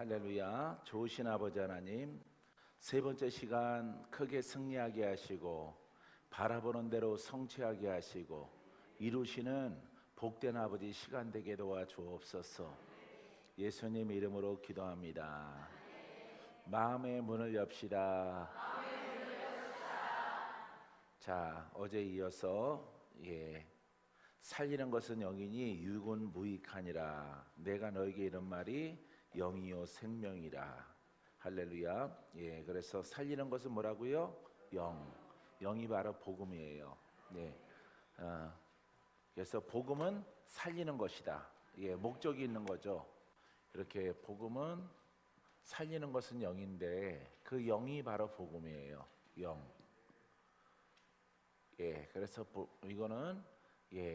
할렐루야. 좋으신 아버지 하나님, 세 번째 시간 크게 승리하게 하시고 바라보는 대로 성취하게 하시고 이루시는 복된 아버지 시간 되게 도와 주옵소서. 예수님 이름으로 기도합니다. 마음의 문을 엽시다. 자, 어제 이어서 살리는 것은 영이니 육은 무익하니라. 내가 너에게 이런 말이 영이요 생명이라. 할렐루야. 그래서 살리는 것은 뭐라고요? 영이 바로 복음이에요. 그래서 복음은 살리는 것이다. 목적이 있는 거죠. 이렇게 복음은 살리는 것은 영인데 그 영이 바로 복음이에요. 그래서 이거는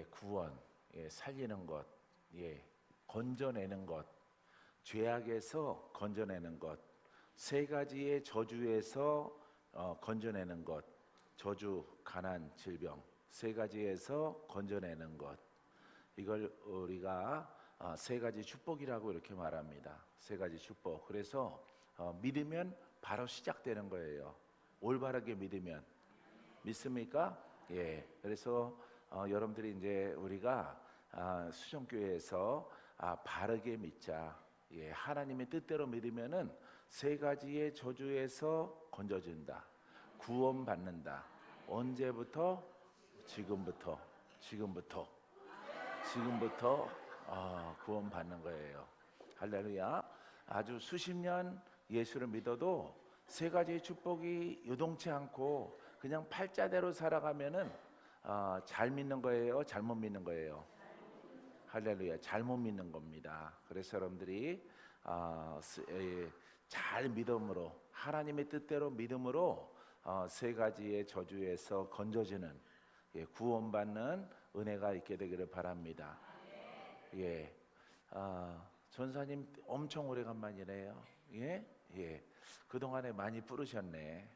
구원, 살리는 것, 건져내는 것, 죄악에서 건져내는 것, 세 가지의 저주에서 건져내는 것, 저주, 가난, 질병, 세 가지에서 건져내는 것. 이걸 우리가 세 가지 축복이라고 이렇게 말합니다. 세 가지 축복. 그래서 믿으면 바로 시작되는 거예요. 올바르게 믿으면. 믿습니까? 그래서 여러분들이 이제 우리가 수정교회에서 바르게 믿자. 하나님의 뜻대로 믿으면은 세 가지의 저주에서 건져진다. 구원받는다. 언제부터? 지금부터 구원받는 거예요. 할렐루야. 아주 수십 년 예수를 믿어도 세 가지의 축복이 요동치 않고 그냥 팔자대로 살아가면은 잘 믿는 거예요? 잘못 믿는 거예요? 할렐루야. 잘못 믿는 겁니다. 그래서 여러분들이 잘 믿음으로, 하나님의 뜻대로 믿음으로 세 가지의 저주에서 건져지는 구원받는 은혜가 있게 되기를 바랍니다. 전사님 엄청 오래간만이네요. 그동안에 많이 부르셨네.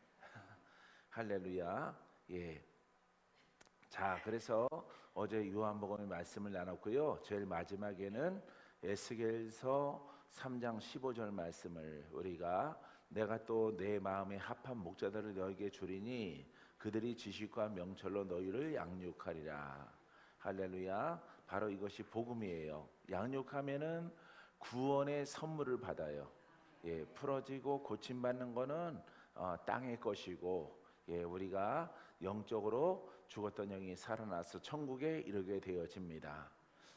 할렐루야. 자, 그래서 어제 요한복음의 말씀을 나눴고요. 제일 마지막에는 에스겔서 3장 15절 말씀을 우리가 내가 또 내 마음에 합한 목자들을 너에게 주리니 그들이 지식과 명철로 너희를 양육하리라. 할렐루야. 바로 이것이 복음이에요. 양육하면은 구원의 선물을 받아요. 풀어지고 고침받는 거는 땅의 것이고 우리가 영적으로 죽었던 영이 살아나서 천국에 이르게 되어집니다.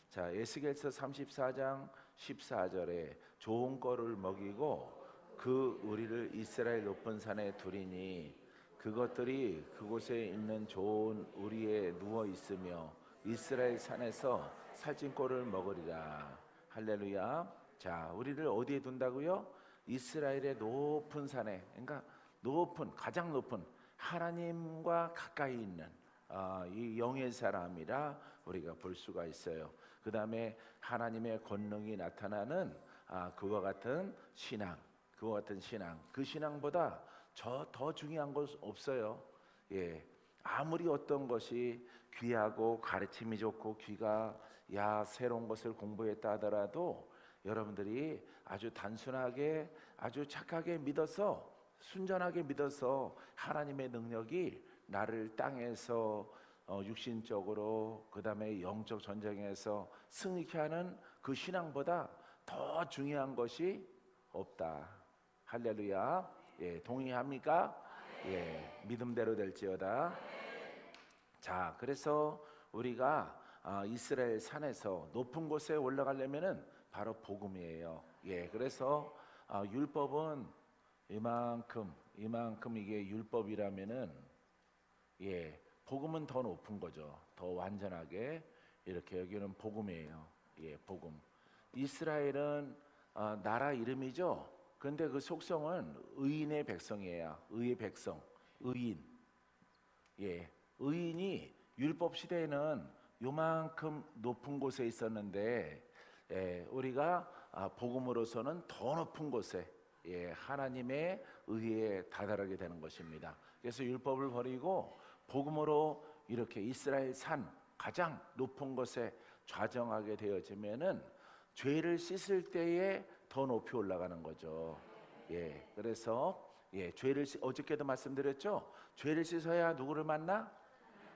자, 에스겔서 34장 14절에 좋은 거를 먹이고 그 우리를 이스라엘 높은 산에 두리니 그것들이 그곳에 있는 좋은 우리에 누워 있으며 이스라엘 산에서 살찐 꼴을 먹으리라. 할렐루야. 자, 우리를 어디에 둔다고요? 이스라엘의 높은 산에, 그러니까 가장 높은 하나님과 가까이 있는 이 영의 사람이라 우리가 볼 수가 있어요. 그 다음에 하나님의 권능이 나타나는 그와 같은 신앙, 그 신앙보다 더 중요한 것 없어요. 아무리 어떤 것이 귀하고 가르침이 좋고 귀가 새로운 것을 공부했다 하더라도 여러분들이 아주 단순하게 아주 착하게 믿어서 순전하게 믿어서 하나님의 능력이 나를 땅에서 육신적으로 그 다음에 영적 전쟁에서 승리케 하는 그 신앙보다 더 중요한 것이 없다. 할렐루야. 동의합니까? 믿음대로 될지어다. 자, 그래서 우리가 이스라엘 산에서 높은 곳에 올라가려면은 바로 복음이에요. 그래서 율법은 이만큼 이게 율법이라면은 복음은 더 높은 거죠. 더 완전하게 이렇게 여기는 복음이에요. 복음. 이스라엘은 나라 이름이죠. 그런데 그 속성은 의인의 백성이에요. 의의 백성, 의인. 의인이 율법 시대에는 요만큼 높은 곳에 있었는데 우리가 복음으로서는 더 높은 곳에 하나님의 의에 다다르게 되는 것입니다. 그래서 율법을 버리고 복음으로 이렇게 이스라엘 산 가장 높은 곳에 좌정하게 되어지면은 죄를 씻을 때에 더 높이 올라가는 거죠. 예, 그래서 죄를 어저께도 말씀드렸죠. 죄를 씻어야 누구를 만나?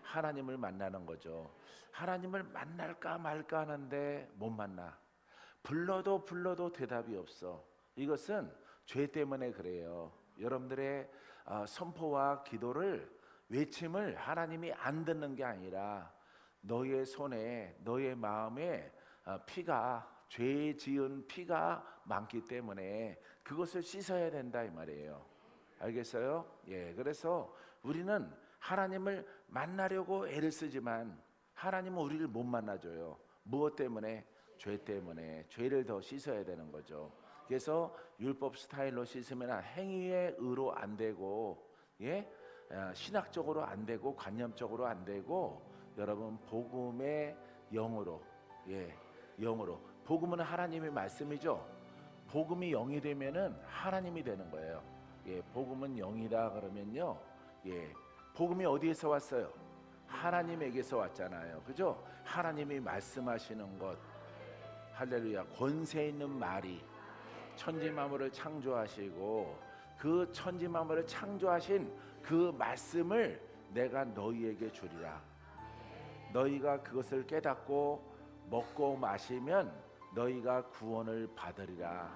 하나님을 만나는 거죠. 하나님을 만날까 말까 하는데 못 만나. 불러도 대답이 없어. 이것은 죄 때문에 그래요. 여러분들의 선포와 기도를 외침을 하나님이 안 듣는 게 아니라 너의 손에 너의 마음에 피가 죄 지은 피가 많기 때문에 그것을 씻어야 된다 이 말이에요. 알겠어요? 예, 그래서 우리는 하나님을 만나려고 애를 쓰지만 하나님은 우리를 못 만나줘요. 무엇 때문에? 죄 때문에. 죄를 더 씻어야 되는 거죠. 그래서 율법 스타일로 씻으면 행위의 의로 안 되고, 신학적으로 안 되고, 관념적으로 안 되고, 여러분 복음의 영으로, 영으로. 복음은 하나님의 말씀이죠. 복음이 영이 되면은 하나님이 되는 거예요. 복음은 영이다 그러면요, 복음이 어디에서 왔어요? 하나님에게서 왔잖아요. 그죠? 하나님이 말씀하시는 것, 할렐루야. 권세 있는 말이 천지 만물을 창조하시고 그 천지 만물을 창조하신 그 말씀을 내가 너희에게 주리라. 너희가 그것을 깨닫고 먹고 마시면 너희가 구원을 받으리라.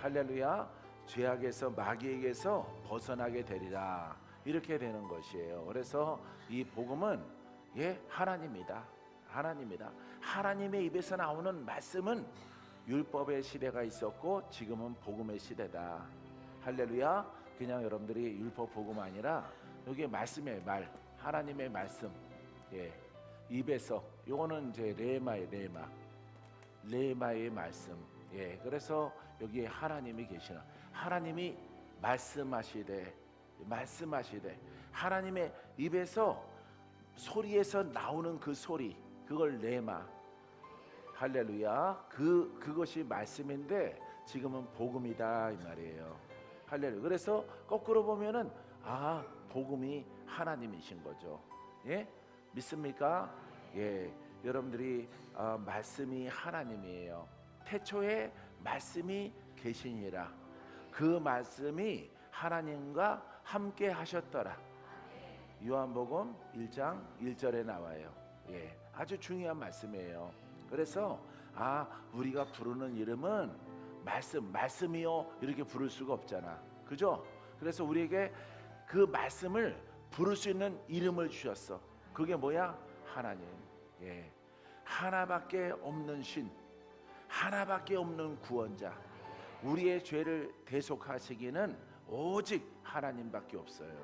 할렐루야. 죄악에서 마귀에게서 벗어나게 되리라. 이렇게 되는 것이에요. 그래서 이 복음은 하나님이다. 하나님이다. 하나님의 입에서 나오는 말씀은 율법의 시대가 있었고 지금은 복음의 시대다. 할렐루야. 그냥 여러분들이 율법 복음 아니라 여기 말씀의 말, 하나님의 말씀, 입에서, 요거는 이제 레마의 말씀. 그래서 여기에 하나님이 계시나, 하나님이 말씀하시되 하나님의 입에서 소리에서 나오는 그 소리, 그걸 레마. 할렐루야. 그것이 말씀인데 지금은 복음이다 이 말이에요. 할렐루야. 그래서 거꾸로 보면은 복음이 하나님이신 거죠. 믿습니까? 여러분들이 말씀이 하나님이에요. 태초에 말씀이 계시니라. 그 말씀이 하나님과 함께 하셨더라. 요한복음 1장 1절에 나와요. 아주 중요한 말씀이에요. 그래서 우리가 부르는 이름은 말씀이요 이렇게 부를 수가 없잖아. 그죠? 그래서 우리에게 그 말씀을 부를 수 있는 이름을 주셨어. 그게 뭐야? 하나님. 하나밖에 없는 신, 하나밖에 없는 구원자. 우리의 죄를 대속하시기는 오직 하나님밖에 없어요.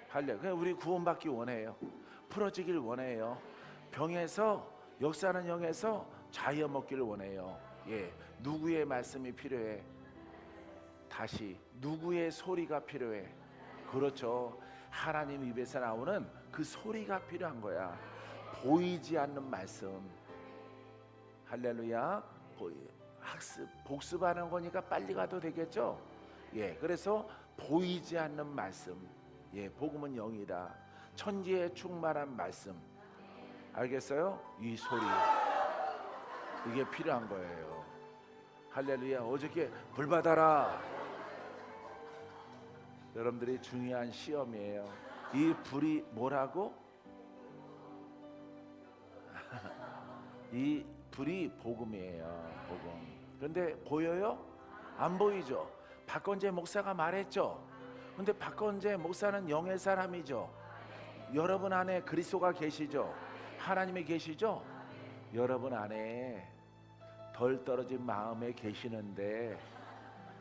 할렐루야. 우리 구원받기 원해요. 풀어지길 원해요. 병에서, 역사하는 영에서 자유 먹기를 원해요. 누구의 말씀이 필요해? 다시 누구의 소리가 필요해? 그렇죠. 하나님 입에서 나오는 그 소리가 필요한 거야. 보이지 않는 말씀. 할렐루야. 복습하는 거니까 빨리 가도 되겠죠? 그래서 보이지 않는 말씀. 복음은 영이다. 천지에 충만한 말씀. 알겠어요? 이 소리, 이게 필요한 거예요. 할렐루야. 어저께 불 받아라. 여러분들이 중요한 시험이에요. 이 불이 뭐라고? 이 불이 복음이에요. 복음. 그런데 보여요? 안 보이죠? 박건재 목사가 말했죠. 근데 박건재 목사는 영의 사람이죠. 여러분 안에 그리스도가 계시죠? 하나님이 계시죠? 여러분 안에 덜 떨어진 마음에 계시는데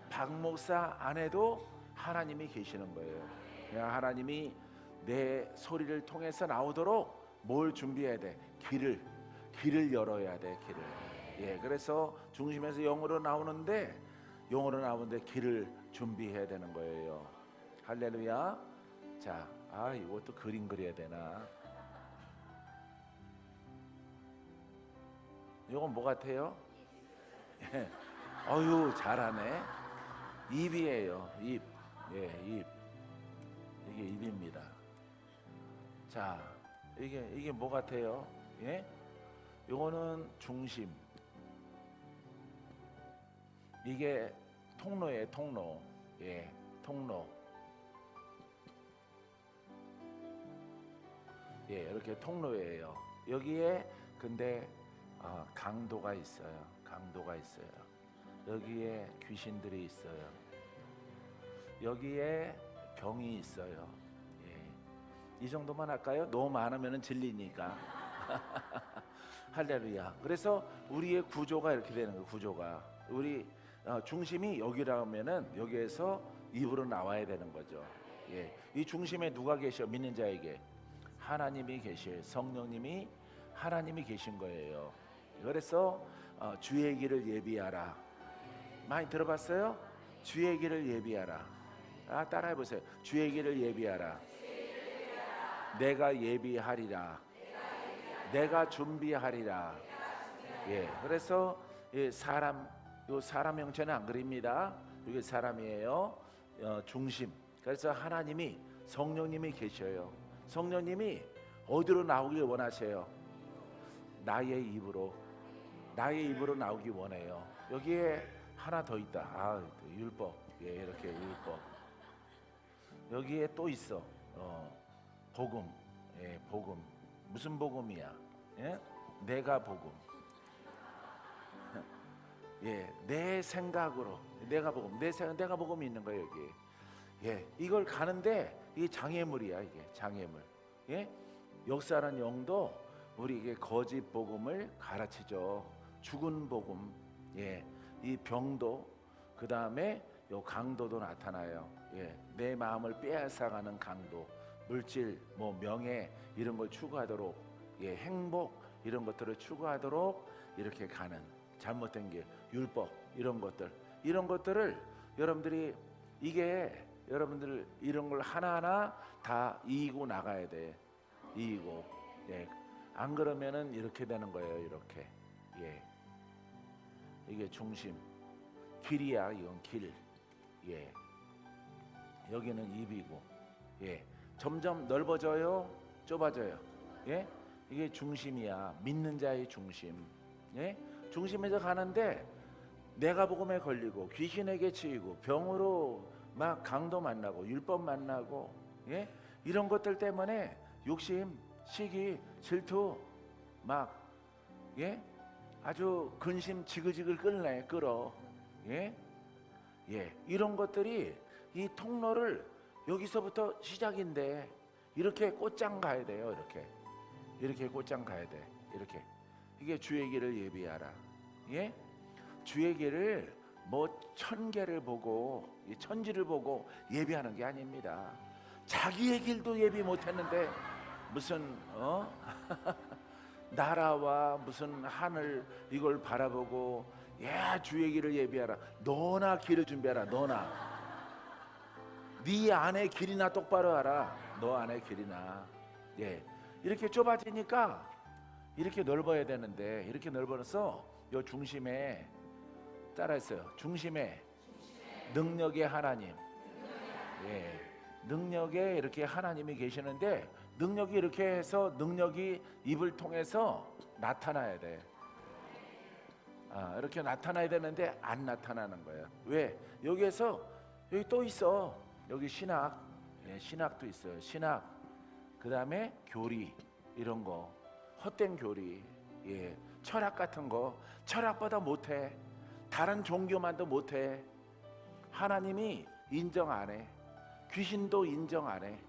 박 목사 안에도 하나님이 계시는 거예요. 그냥 하나님이 내 소리를 통해서 나오도록 뭘 준비해야 돼? 길을 열어야 돼. 길을. 그래서 중심에서 영으로 나오는데 길을 준비해야 되는 거예요. 할렐루야. 자, 이것도 그림 그려야 되나? 이건 뭐 같아요? 어유 잘하네. 입이에요. 입. 입. 이게 입입니다. 자, 이게 뭐 같아요? 요거는 중심. 이게 통로예요, 통로. 예, 통로. 예, 이렇게 통로예요. 여기에 근데 강도가 있어요. 강도가 있어요. 여기에 귀신들이 있어요. 여기에 병이 있어요. 예. 이 정도만 할까요? 너무 많으면 질리니까. 할렐루야. 그래서 우리의 구조가 이렇게 되는 거예요. 구조가 우리 중심이 여기라면은 여기에서 입으로 나와야 되는 거죠. 예. 이 중심에 누가 계셔? 믿는 자에게 하나님이 계셔요. 성령님이 하나님이 계신 거예요. 그래서 주의 길을 예비하라. 많이 들어봤어요? 주의 길을 예비하라. 따라해 보세요. 주의 길을 예비하라. 내가 예비하리라. 내가 준비하리라. 예, 그래서 사람 형체는 안 그립니다. 이게 사람이에요. 중심. 그래서 하나님이 성령님이 계셔요. 성령님이 어디로 나오길 원하세요? 나의 입으로 나오기 원해요. 여기에 하나 더 있다. 율법. 예, 이렇게 율법. 여기에 또 있어. 복음. 예, 복음. 무슨 복음이야? 예? 내가 복음. 예, 내 생각으로 내가 복음. 내가 복음이 있는 거예요, 여기. 예, 이걸 가는데 이게 장애물이야, 이게 장애물. 예? 역사하는 영도 우리에게 거짓 복음을 가르치죠. 죽은 복음. 예, 이 병도 그 다음에 요 강도도 나타나요. 예, 내 마음을 빼앗아가는 강도, 물질, 명예 이런 걸 추구하도록, 예, 행복 이런 것들을 추구하도록 이렇게 가는 잘못된 게 율법 이런 것들을 여러분들이 여러분들 이런 걸 하나하나 다 이기고 나가야 돼. 이기고. 예. 안 그러면은 이렇게 되는 거예요. 이렇게. 예. 이게 중심. 길이야. 이건 길. 예. 여기는 입이고. 예. 점점 넓어져요. 좁아져요. 예. 이게 중심이야. 믿는 자의 중심. 예. 중심에서 가는데 내가 복음에 걸리고 귀신에게 치이고 병으로 막 강도 만나고 율법 만나고, 예? 이런 것들 때문에 욕심, 시기, 질투 막, 예? 아주 근심 지글지글 끌어. 예? 예. 이런 것들이 이 통로를 여기서부터 시작인데 이렇게 곧장 가야 돼요. 이렇게 곧장 가야 돼. 이렇게. 이게 주의 길을 예비하라. 예? 주의 길을 천개를 보고 천지를 보고 예비하는 게 아닙니다. 자기의 길도 예비 못했는데 무슨 나라와 무슨 하늘 이걸 바라보고 주의 길을 예비하라. 너나 길을 준비하라. 너나 네 안에 길이나 똑바로 하라. 너 안에 길이나. 예, 이렇게 좁아지니까 이렇게 넓어야 되는데 이렇게 넓어서 요 중심에 따라했어요. 중심에 능력의 하나님. 예, 능력에 이렇게 하나님이 계시는데 능력이 이렇게 해서 능력이 입을 통해서 나타나야 돼. 이렇게 나타나야 되는데 안 나타나는 거예요. 왜? 여기 또 있어. 여기 신학. 예, 신학도 있어요. 신학. 그 다음에 교리 이런 거 헛된 교리. 예, 철학 같은 거 철학보다 못해. 다른 종교만도 못해. 하나님이 인정 안 해. 귀신도 인정 안 해.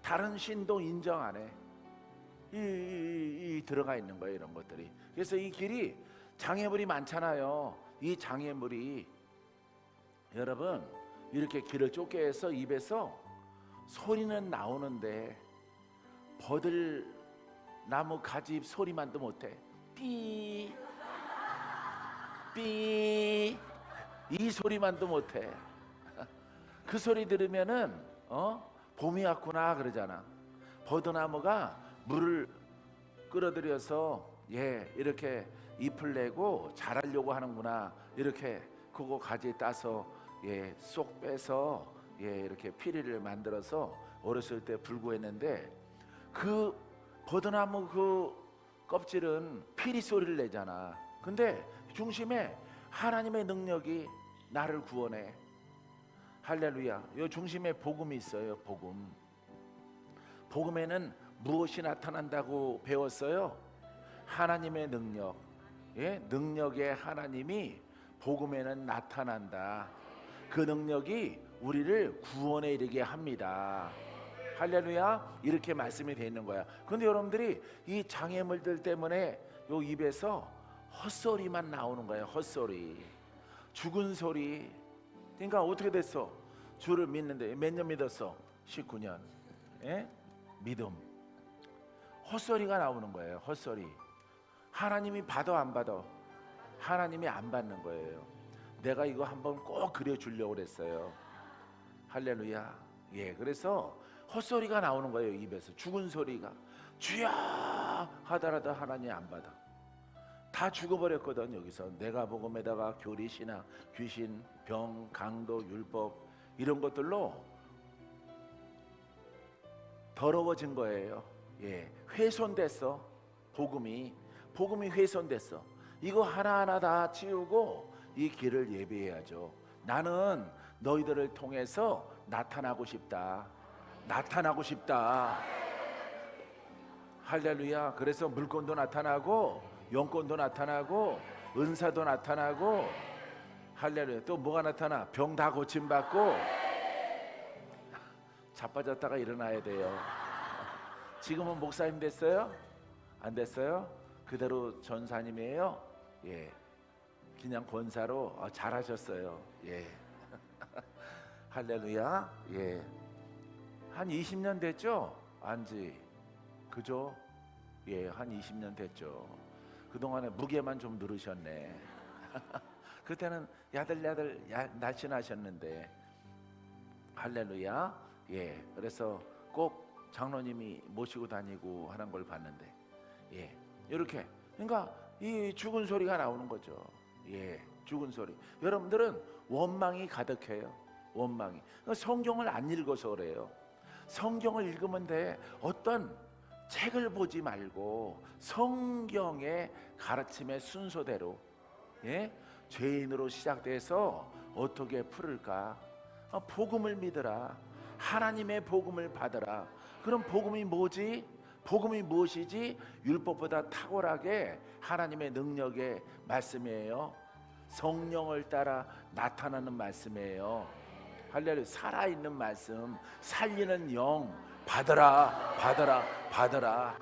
다른 신도 인정 안 해. 이 들어가 있는 거예요, 이런 것들이. 그래서 이 길이 장애물이 많잖아요. 이 장애물이 여러분 이렇게 길을 좁게 해서 입에서 소리는 나오는데 버들 나무 가지 소리만도 못해. 삐 삐 이 소리만도 못해. 그 소리 들으면은 봄이 왔구나 그러잖아. 버드나무가 물을 끌어들여서 이렇게 잎을 내고 자라려고 하는구나. 이렇게 그거 가지에 따서 쏙 빼서 이렇게 피리를 만들어서 어렸을 때 불구했는데 그 버드나무 그 껍질은 피리 소리를 내잖아. 근데 중심에 하나님의 능력이 나를 구원해. 할렐루야. 요 중심에 복음이 있어요. 복음. 복음에는 무엇이 나타난다고 배웠어요? 하나님의 능력. 예? 능력의 하나님이 복음에는 나타난다. 그 능력이 우리를 구원에 이르게 합니다. 할렐루야. 이렇게 말씀이 되어 있는 거야. 근데 여러분들이 이 장애물들 때문에 요 입에서 헛소리만 나오는 거예요. 헛소리, 죽은 소리. 그러니까 어떻게 됐어? 주를 믿는데 몇 년 믿었어? 19년. 예? 믿음. 헛소리가 나오는 거예요. 헛소리. 하나님이 받아 안 받아? 하나님이 안 받는 거예요. 내가 이거 한번 꼭 그려주려고 그랬어요. 할렐루야. 예, 그래서 헛소리가 나오는 거예요. 입에서 죽은 소리가. 주야 하더라도 하나님 안 받아. 다 죽어버렸거든. 여기서 내가 복음에다가 교리, 신앙, 귀신, 병, 강도, 율법 이런 것들로 더러워진 거예요. 예, 훼손됐어. 복음이 훼손됐어. 이거 하나하나 다 치우고 이 길을 예비해야죠. 나는 너희들을 통해서 나타나고 싶다. 나타나고 싶다. 할렐루야. 그래서 물권도 나타나고 영권도 나타나고 은사도 나타나고 할렐루야. 또 뭐가 나타나? 병 다 고침받고 자빠졌다가 일어나야 돼요. 지금은 목사님 됐어요? 안 됐어요? 그대로 전사님이에요? 예, 그냥 권사로 잘하셨어요. 예. 할렐루야. 예, 한 20년 됐죠? 안지 그죠? 예, 한 20년 됐죠. 그동안에 무게만 좀 늘으셨네. 그때는 야들야들 날씬하셨는데. 할렐루야. 예, 그래서 꼭 장로님이 모시고 다니고 하는 걸 봤는데, 예, 이렇게 그러니까 이 죽은 소리가 나오는 거죠. 예, 죽은 소리. 여러분들은 원망이 가득해요. 원망이. 성경을 안 읽어서 그래요. 성경을 읽으면 돼. 어떤 책을 보지 말고 성경의 가르침의 순서대로, 예? 죄인으로 시작돼서 어떻게 풀을까? 복음을 믿으라. 하나님의 복음을 받으라. 그럼 복음이 뭐지? 복음이 무엇이지? 율법보다 탁월하게 하나님의 능력의 말씀이에요. 성령을 따라 나타나는 말씀이에요. 할렐루야. 살아있는 말씀, 살리는 영 받으라, 받으라, 받으라.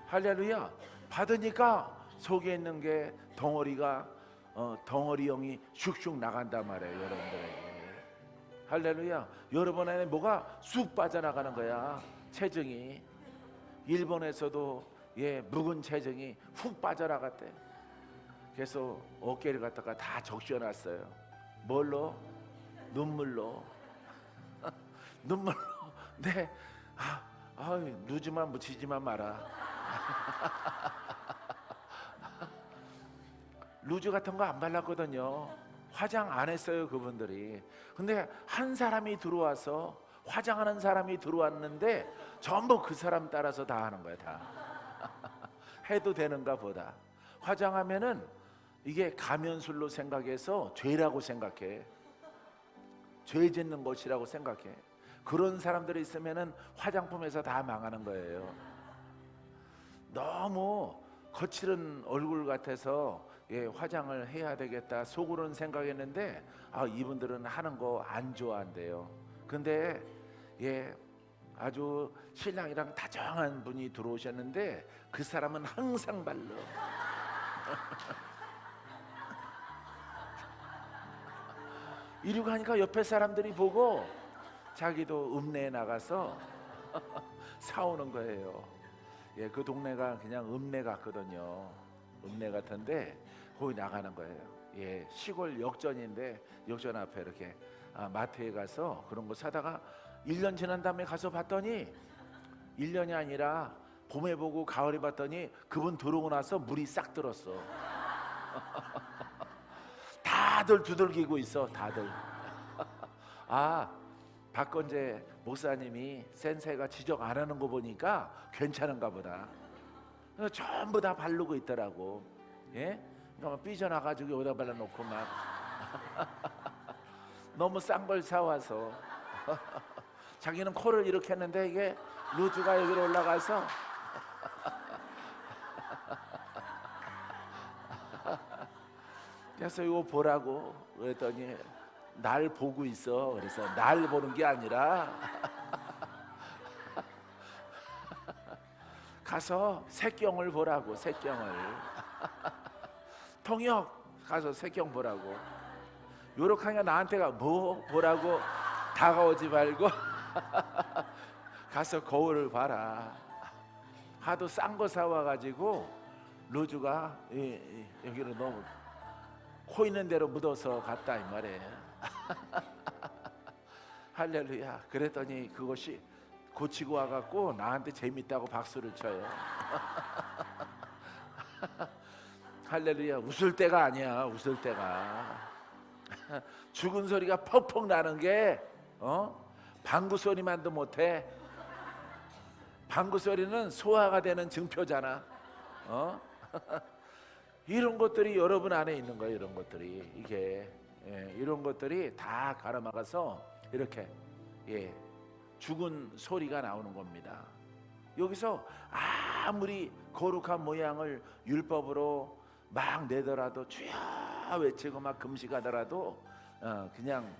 할렐루야. 받으니까 속에 있는 게 덩어리가 덩어리 영이 슉슉 나간단 말이에요. 여러분들에게. 할렐루야. 여러분 안에 뭐가 쑥 빠져나가는 거야. 체증이. 일본에서도 예, 묵은 체증이 훅 빠져나갔대. 그래서 어깨를 갖다가 다 적셔놨어요. 뭘로? 눈물로. 눈물로. 네. 누지만 묻히지만 마라. 루즈 같은 거 안 발랐거든요. 화장 안 했어요, 그분들이. 근데 한 사람이 들어와서, 화장하는 사람이 들어왔는데 전부 그 사람 따라서 다 하는 거야. 다. 해도 되는가 보다. 화장하면은 이게 가면술로 생각해서 죄라고 생각해. 죄 짓는 것이라고 생각해. 그런 사람들이 있으면은 화장품에서 다 망하는 거예요. 너무 거칠은 얼굴 같아서 예, 화장을 해야 되겠다 속으로는 생각했는데 이분들은 하는 거 안 좋아한대요. 근데 예, 아주 신랑이랑 다정한 분이 들어오셨는데 그 사람은 항상 발라. 이리고 가니까 옆에 사람들이 보고 자기도 읍내에 나가서 사오는 거예요. 예, 그 동네가 그냥 읍내 같거든요. 읍내 같은데 거기 나가는 거예요. 예, 시골 역전인데 역전 앞에 이렇게 마트에 가서 그런 거 사다가 1년 지난 다음에 가서 봤더니 1년이 아니라 봄에 보고 가을에 봤더니 그분 들어오고 나서 물이 싹 들었어. 다들 두들기고 있어. 다들. 박건재 목사님이 센세가 지적 안 하는 거 보니까 괜찮은가 보다. 전부 다 바르고 있더라고. 예? 그러니까 막 삐져나가지고 여기다 발라놓고 막 너무 싼 걸 사와서 자기는 코를 이렇게 했는데 이게 루즈가 여기로 올라가서 그래서 이거 보라고 그랬더니 날 보고 있어. 그래서 날 보는 게 아니라 가서 색경을 보라고. 색경을 통역 가서 색경 보라고. 요렇게 하니까 나한테가 뭐 보라고 다가오지 말고 가서 거울을 봐라. 하도 싼 거 사와가지고 루즈가 여기로 너무 코 있는 대로 묻어서 갔다 이 말이에요. 할렐루야. 그랬더니 그것이 고치고 와갖고 나한테 재밌다고 박수를 쳐요. 할렐루야. 웃을 때가 아니야. 웃을 때가. 죽은 소리가 퍽퍽 나는 게 방구 소리만도 못해. 방구 소리는 소화가 되는 증표잖아. 이런 것들이 여러분 안에 있는 거예요. 이런 것들이 이런 것들이 다 가라막아서 이렇게 죽은 소리가 나오는 겁니다. 여기서 아무리 거룩한 모양을 율법으로 막 내더라도 주여 외치고 막 금식하더라도 그냥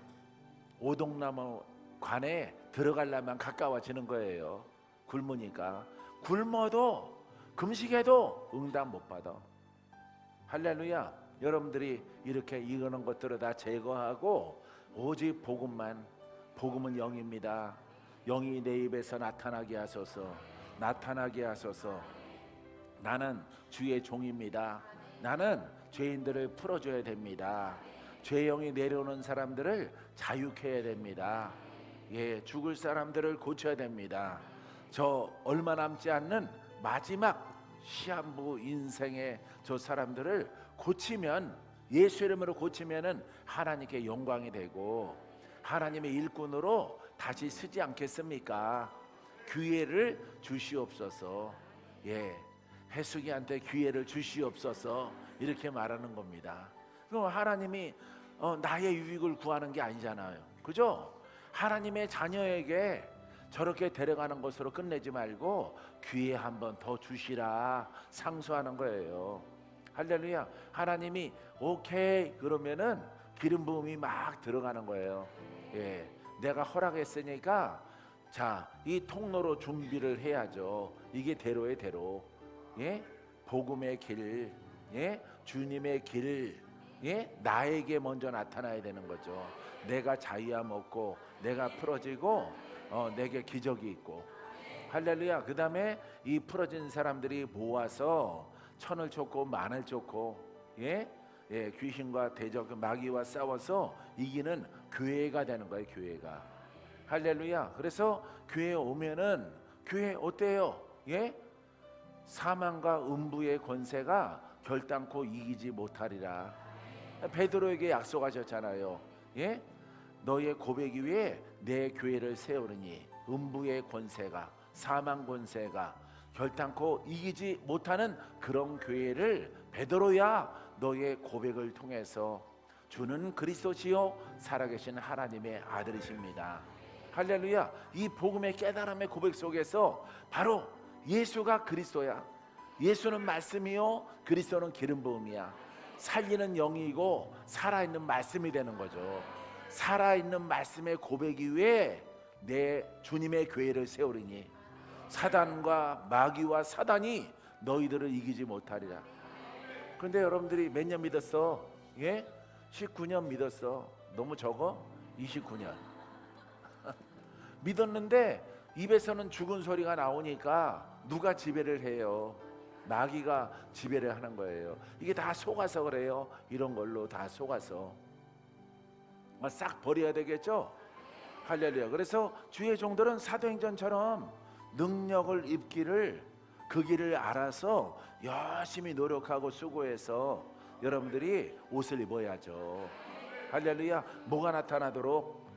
오동나무 관에 들어가려면 가까워지는 거예요. 굶으니까. 굶어도 금식해도 응답 못 받아. 할렐루야. 여러분들이 이렇게 이거는 것들을 다 제거하고 오직 복음만. 복음은 영입니다. 영이 내 입에서 나타나게 하소서. 나타나게 하소서. 나는 주의 종입니다. 나는 죄인들을 풀어줘야 됩니다. 죄영이 내려오는 사람들을 자유케 해야 됩니다. 죽을 사람들을 고쳐야 됩니다. 저 얼마 남지 않는 마지막 시한부 인생의 저 사람들을 고치면, 예수 이름으로 고치면은 하나님께 영광이 되고 하나님의 일꾼으로 다시 쓰지 않겠습니까? 기회를 주시옵소서. 해수기한테 기회를 주시옵소서. 이렇게 말하는 겁니다. 그럼 하나님이 나의 유익을 구하는 게 아니잖아요. 그죠? 하나님의 자녀에게 저렇게 데려가는 것으로 끝내지 말고 기회 한 번 더 주시라 상소하는 거예요. 할렐루야. 하나님이 오케이 그러면은 기름 부음이 막 들어가는 거예요. 내가 허락했으니까 자, 이 통로로 준비를 해야죠. 이게 대로의 대로. 복음의 길, 주님의 길, 나에게 먼저 나타나야 되는 거죠. 내가 자유함 얻고 내가 풀어지고 내게 기적이 있고. 할렐루야. 그 다음에 이 풀어진 사람들이 모아서 천을 쫓고 만을 쫓고 귀신과 대적 마귀와 싸워서 이기는 교회가 되는 거예요. 교회가. 할렐루야. 그래서 교회에 오면은 교회 어때요? 사망과 음부의 권세가 결단코 이기지 못하리라. 베드로에게 약속하셨잖아요. 너의 고백 위에 내 교회를 세우느니 음부의 권세가, 사망 권세가 결단코 이기지 못하는 그런 교회를 베드로야 너의 고백을 통해서 주는 그리스도시요 살아계신 하나님의 아들이십니다. 할렐루야. 이 복음의 깨달음의 고백 속에서 바로 예수가 그리스도야. 예수는 말씀이요 그리스도는 기름 부음이야. 살리는 영이고 살아있는 말씀이 되는 거죠. 살아있는 말씀의 고백이 위에 내 주님의 교회를 세우리니 사단과 마귀와 사단이 너희들을 이기지 못하리라. 그런데 여러분들이 몇 년 믿었어? 19년 믿었어. 너무 적어? 29년 믿었는데 입에서는 죽은 소리가 나오니까 누가 지배를 해요? 마귀가 지배를 하는 거예요. 이게 다 속아서 그래요. 이런 걸로 다 속아서 싹 버려야 되겠죠? 할렐루야. 그래서 주의 종들은 사도행전처럼 능력을 입기를 그 길을 알아서 열심히 노력하고 수고해서 여러분들이 옷을 입어야죠. 할렐루야. 뭐가 나타나도록?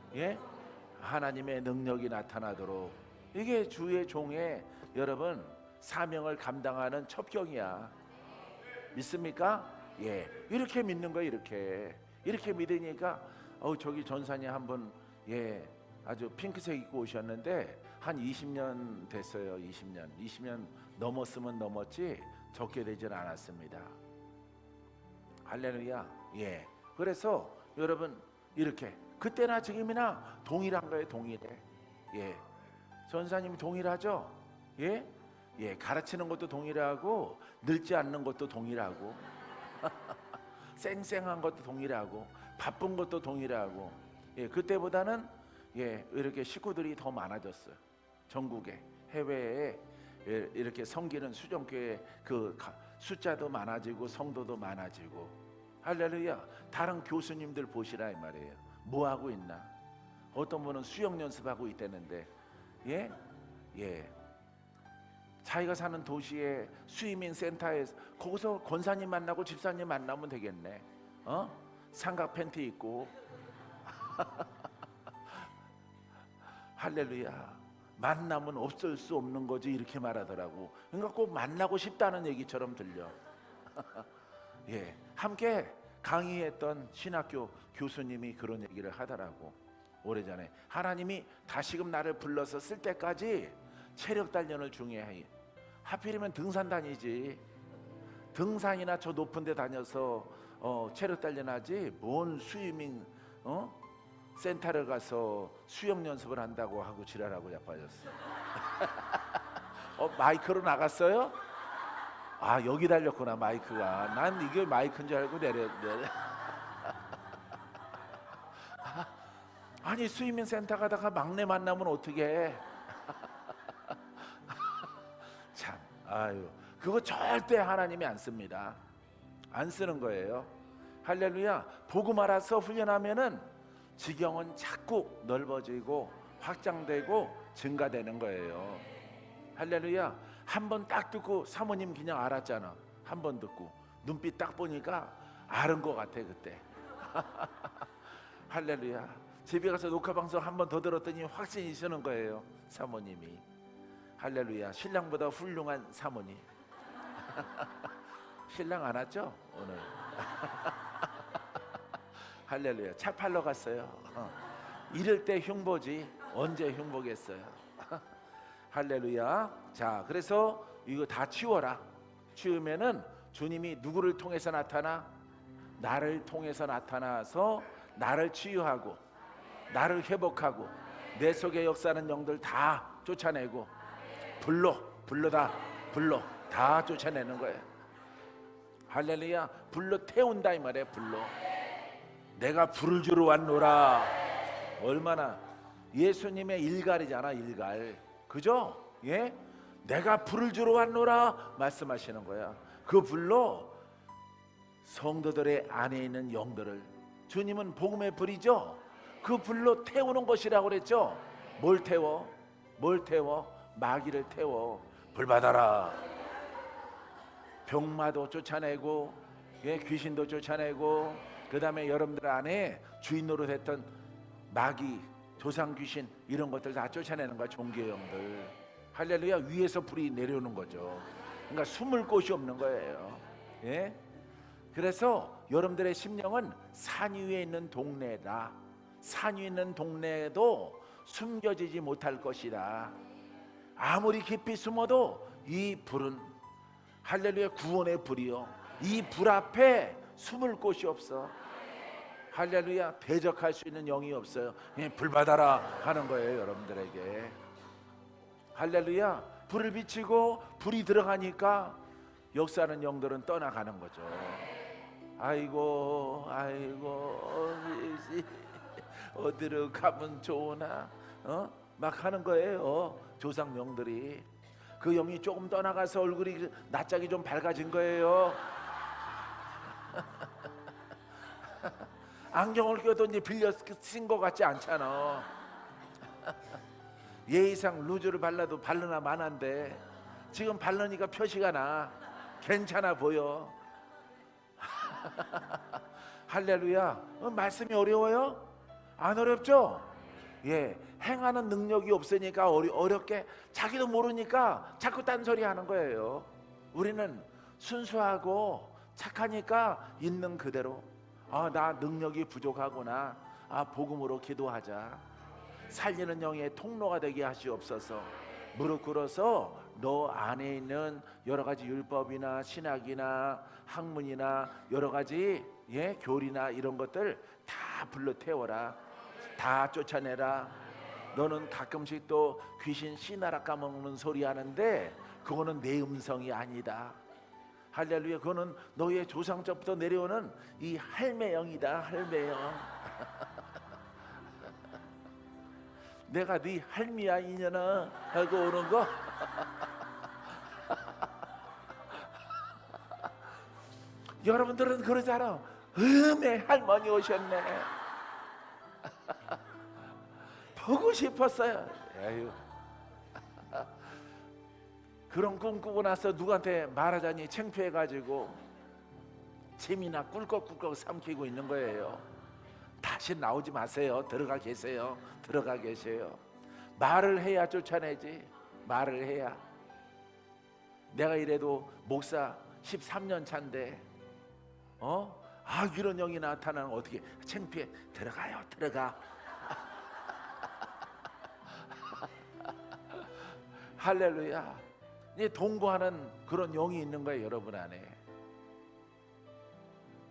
하나님의 능력이 나타나도록. 이게 주의 종의 여러분 사명을 감당하는 첩경이야. 믿습니까? 이렇게 믿는 거예요. 이렇게 이렇게 믿으니까 저기 전사님 한분 아주 핑크색 입고 오셨는데 한 20년 됐어요. 20년 넘었으면 넘었지 적게 되질 않았습니다. 할렐루야. 그래서 여러분 이렇게 그때나 지금이나 동일한 거예요. 동일해. 전사님이 동일하죠. 가르치는 것도 동일하고 늙지 않는 것도 동일하고 쌩쌩한 것도 동일하고 바쁜 것도 동일하고 그때보다는 이렇게 식구들이 더 많아졌어요. 전국에 해외에 이렇게 섬기는 수종교회 그 숫자도 많아지고 성도도 많아지고 할렐루야. 다른 교수님들 보시라 이 말이에요. 뭐 하고 있나? 어떤 분은 수영 연습하고 있다는데 자기가 사는 도시의 스위밍 센터에서 거기서 권사님 만나고 집사님 만나면 되겠네. 삼각 팬티 입고 할렐루야. 만나면 없을 수 없는 거지 이렇게 말하더라고. 그러니까 꼭 만나고 싶다는 얘기처럼 들려. 함께 강의했던 신학교 교수님이 그런 얘기를 하더라고. 오래전에 하나님이 다시금 나를 불러서 쓸 때까지 체력 단련을 중요해. 하필이면 등산 다니지. 등산이나 저 높은 데 다녀서 체력 단련하지 뭔 스위밍 센터를 가서 수영 연습을 한다고 하고 지랄하고 자빠졌어. 마이크로 나갔어요? 여기 달렸구나 마이크가. 난 이게 마이크인 줄 알고 내렸는데. 아니 스위밍 센터 가다가 막내 만나면 어떻게 해? 참, 그거 절대 하나님이 안 씁니다. 안 쓰는 거예요. 할렐루야. 복음 알아서 훈련하면은 지경은 자꾸 넓어지고 확장되고 증가되는 거예요. 할렐루야. 한 번 딱 듣고 사모님 그냥 알았잖아. 한 번 듣고 눈빛 딱 보니까 아는 것 같아 그때. 할렐루야. 집에 가서 녹화방송 한 번 더 들었더니 확신이 서는 거예요. 사모님이. 할렐루야. 신랑보다 훌륭한 사모님. 신랑 안 왔죠 오늘? 할렐루야. 차 팔러 갔어요. 이럴 때 흉보지 언제 흉보겠어요. 할렐루야. 자, 그래서 이거 다 치워라. 치우면은 주님이 누구를 통해서 나타나? 나를 통해서 나타나서 나를 치유하고 나를 회복하고 내 속에 역사하는 영들 다 쫓아내고 불로 다 쫓아내는 거예요. 할렐루야. 불로 태운다 이 말이에요. 불로. 내가 불을 주러 왔노라. 얼마나 예수님의 일갈이잖아. 일갈. 그죠? 내가 불을 주러 왔노라 말씀하시는 거야. 그 불로 성도들의 안에 있는 영들을, 주님은 복음의 불이죠. 그 불로 태우는 것이라고 그랬죠. 뭘 태워? 마귀를 태워. 불 받아라. 병마도 쫓아내고 귀신도 쫓아내고, 그 다음에 여러분들 안에 주인 노릇했던 마귀, 조상 귀신 이런 것들 다 쫓아내는 거야. 종교의 영들. 할렐루야. 위에서 불이 내려오는 거죠. 그러니까 숨을 곳이 없는 거예요. 그래서 여러분들의 심령은 산 위에 있는 동네다. 산 위에 있는 동네에도 숨겨지지 못할 것이다. 아무리 깊이 숨어도 이 불은, 할렐루야, 구원의 불이요, 이 불 앞에 숨을 곳이 없어. 할렐루야. 대적할 수 있는 영이 없어요. 그냥 불 받아라 하는 거예요. 여러분들에게. 할렐루야. 불을 비치고 불이 들어가니까 역사하는 영들은 떠나가는 거죠. 아이고 어디로 가면 좋으나 막 하는 거예요. 조상 영들이. 그 영이 조금 떠나가서 얼굴이 낯짝이 좀 밝아진 거예요. 안경을 껴도 이제 빌려 쓴 것 같지 않잖아. 예의상 루즈를 발라도 바르나 마나인데 지금 바르니까 표시가 나. 괜찮아 보여. 할렐루야. 말씀이 어려워요? 안 어렵죠? 행하는 능력이 없으니까 어렵게, 자기도 모르니까 자꾸 딴소리 하는 거예요. 우리는 순수하고 착하니까 있는 그대로, 나 능력이 부족하구나. 복음으로 기도하자. 살리는 영의 통로가 되게 하시옵소서. 무릎 꿇어서 너 안에 있는 여러 가지 율법이나 신학이나 학문이나 여러 가지 교리나 이런 것들 다 불러 태워라. 다 쫓아내라. 너는 가끔씩 또 귀신 씨나라 까먹는 소리 하는데 그거는 내 음성이 아니다. 할렐루야. 그거는 너의 조상적부터 내려오는 이 할매영이다. 할매영. 내가 네 할미야 이년아 하고 오는 거. 여러분들은 그러잖아. 할머니 오셨네. 보고 싶었어요. 에휴. 그런 꿈 꾸고 나서 누구한테 말하자니 창피해가지고 침이나 꿀꺽꿀꺽 삼키고 있는 거예요. 다시 나오지 마세요. 들어가 계세요. 들어가 계세요. 말을 해야 쫓아내지. 말을 해야. 내가 이래도 목사 13년 차인데 이런 영이 나타나는 어떻게 창피해. 들어가요. 들어가. 할렐루야. 동거하는 그런 영이 있는 거예요. 여러분 안에.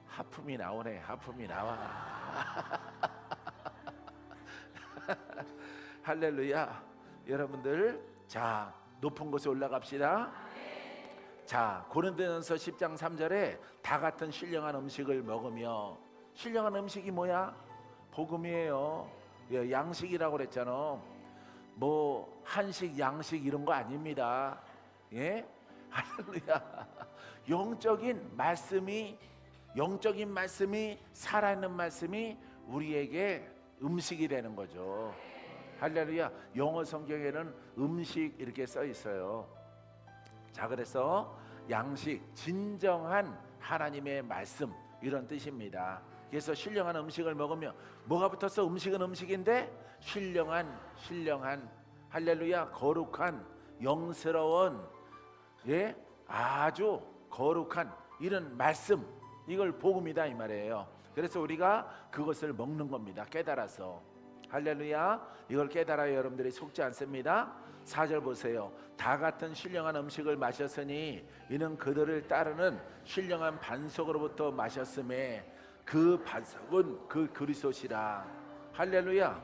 하품이 나오네. 하품이 나와. 할렐루야. 여러분들, 자, 높은 곳에 올라갑시다. 자, 고린도전서 10장 3절에 다 같은 신령한 음식을 먹으며, 신령한 음식이 뭐야? 복음이에요. 양식이라고 그랬잖아. 뭐 한식, 양식 이런 거 아닙니다. 할렐루야. 영적인 말씀이 살아있는 말씀이 우리에게 음식이 되는 거죠. 할렐루야. 영어 성경에는 음식 이렇게 써 있어요. 자, 그래서 양식, 진정한 하나님의 말씀 이런 뜻입니다. 그래서 신령한 음식을 먹으면 뭐가 붙었어? 음식은 음식인데 신령한 할렐루야. 거룩한 영스러운 아주 거룩한 이런 말씀, 이걸 복음이다 이 말이에요. 그래서 우리가 그것을 먹는 겁니다. 깨달아서. 할렐루야. 이걸 깨달아야 여러분들이 속지 않습니다. 4절 보세요. 다 같은 신령한 음식을 마셨으니 이는 그들을 따르는 신령한 반석으로부터 마셨음에 그 반석은 그 그리스도시라. 할렐루야.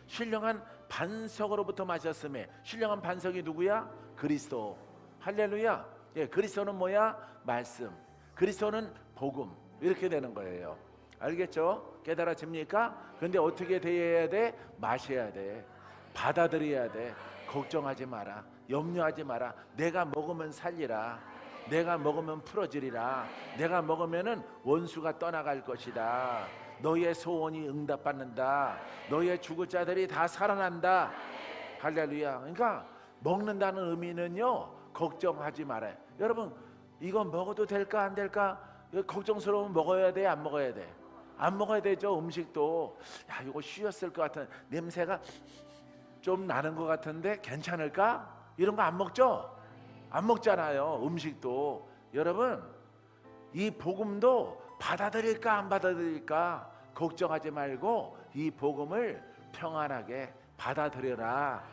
신령한 반석으로부터 마셨음에, 신령한 반석이 누구야? 그리스도. 할렐루야. 그리스도는 뭐야? 말씀. 그리스도는 복음. 이렇게 되는 거예요. 알겠죠? 깨달아집니까? 근데 어떻게 돼야 돼? 마셔야 돼. 받아들여야 돼. 걱정하지 마라. 염려하지 마라. 내가 먹으면 살리라. 내가 먹으면 풀어지리라. 내가 먹으면은 원수가 떠나갈 것이다. 너의 소원이 응답받는다. 너의 죽을 자들이 다 살아난다. 할렐루야. 그러니까 먹는다는 의미는요, 걱정하지 말아요. 여러분, 이거 먹어도 될까 안 될까? 걱정스러우면 먹어야 돼, 안 먹어야 돼? 안 먹어야 되죠. 음식도 이거 쉬었을 것 같은 냄새가 좀 나는 것 같은데 괜찮을까? 이런 거 안 먹죠? 안 먹잖아요. 음식도. 여러분, 이 복음도 받아들일까 안 받아들일까 걱정하지 말고 이 복음을 평안하게 받아들여라.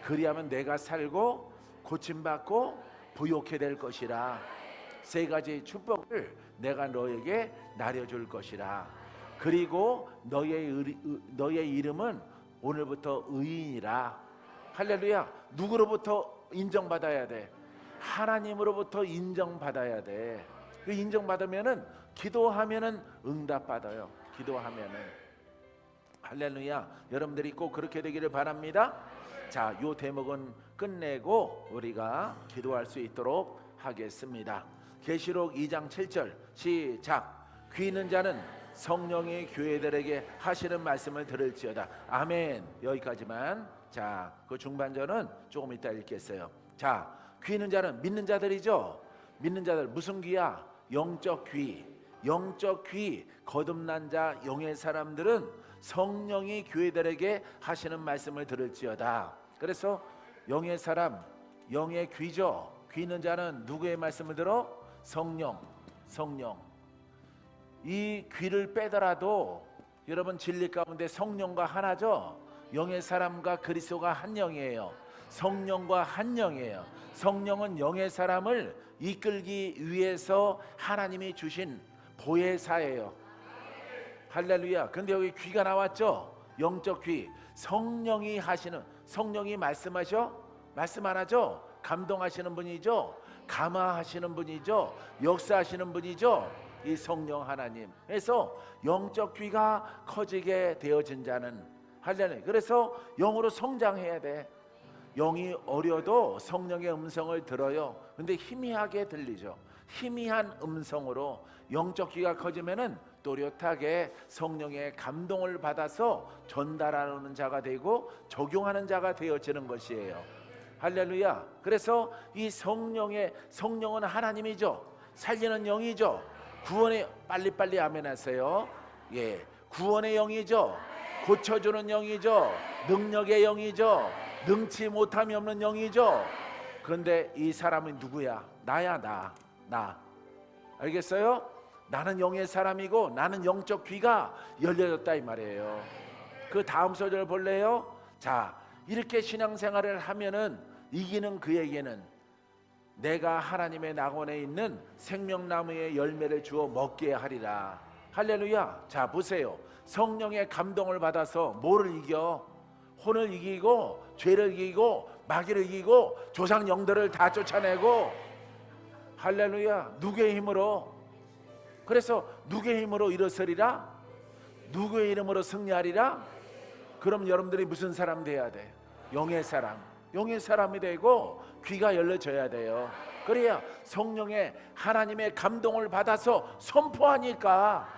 그리하면 내가 살고 고침받고 부욕해 될 것이라. 세 가지 축복을 내가 너에게 나려줄 것이라. 그리고 너의 이름은 오늘부터 의인이라. 할렐루야. 누구로부터 인정받아야 돼? 하나님으로부터 인정받아야 돼. 그 인정받으면은 기도하면은 응답받아요. 기도하면은. 할렐루야. 여러분들이 꼭 그렇게 되기를 바랍니다. 자, 요 대목은 끝내고 우리가 기도할 수 있도록 하겠습니다. 계시록 2장 7절 시작. 귀 있는 자는 성령이 교회들에게 하시는 말씀을 들을지어다. 아멘. 여기까지만. 자, 그 중반절은 조금 이따 읽겠어요. 자, 귀 있는 자는 믿는 자들이죠. 믿는 자들. 무슨 귀야? 영적 귀. 영적 귀. 거듭난 자, 영의 사람들은 성령이 교회들에게 하시는 말씀을 들을지어다. 그래서 영의 사람, 영의 귀죠. 귀 있는 자는 누구의 말씀을 들어? 성령. 이 귀를 빼더라도 여러분 진리 가운데 성령과 하나죠. 영의 사람과 그리스도가 한 영이에요. 성령과 한 영이에요. 성령은 영의 사람을 이끌기 위해서 하나님이 주신 보혜사예요. 할렐루야. 근데 여기 귀가 나왔죠. 영적 귀. 성령이 하시는, 성령이 말씀하셔? 말씀 안 하죠? 감동하시는 분이죠. 감화하시는 분이죠. 역사하시는 분이죠. 이 성령 하나님. 그래서 영적 귀가 커지게 되어진 자는, 할렐루야. 그래서 영으로 성장해야 돼. 영이 어려도 성령의 음성을 들어요. 근데 희미하게 들리죠. 희미한 음성으로 영적 귀가 커지면은 또렷하게 성령의 감동을 받아서 전달하는 자가 되고 적용하는 자가 되어지는 것이에요. 할렐루야. 그래서 이 성령은 하나님이죠. 살리는 영이죠. 구원의, 빨리빨리 아멘 하세요. 예, 구원의 영이죠. 고쳐주는 영이죠. 능력의 영이죠. 능치 못함이 없는 영이죠. 그런데 이 사람은 누구야? 나야. 나. 알겠어요? 나는 영의 사람이고 나는 영적 귀가 열려졌다 이 말이에요. 그 다음 소절 볼래요? 자, 이렇게 신앙생활을 하면은 이기는 그에게는 내가 하나님의 낙원에 있는 생명나무의 열매를 주어 먹게 하리라. 할렐루야. 자, 보세요. 성령의 감동을 받아서 뭐를 이겨? 혼을 이기고 죄를 이기고 마귀를 이기고 조상 영들을 다 쫓아내고, 할렐루야. 누구의 힘으로? 그래서 누구의 힘으로 일어서리라? 누구의 이름으로 승리하리라? 그럼 여러분들이 무슨 사람 돼야 돼? 영의 사람. 영의 사람이 되고 귀가 열려져야 돼요. 그래야 성령의 하나님의 감동을 받아서 선포하니까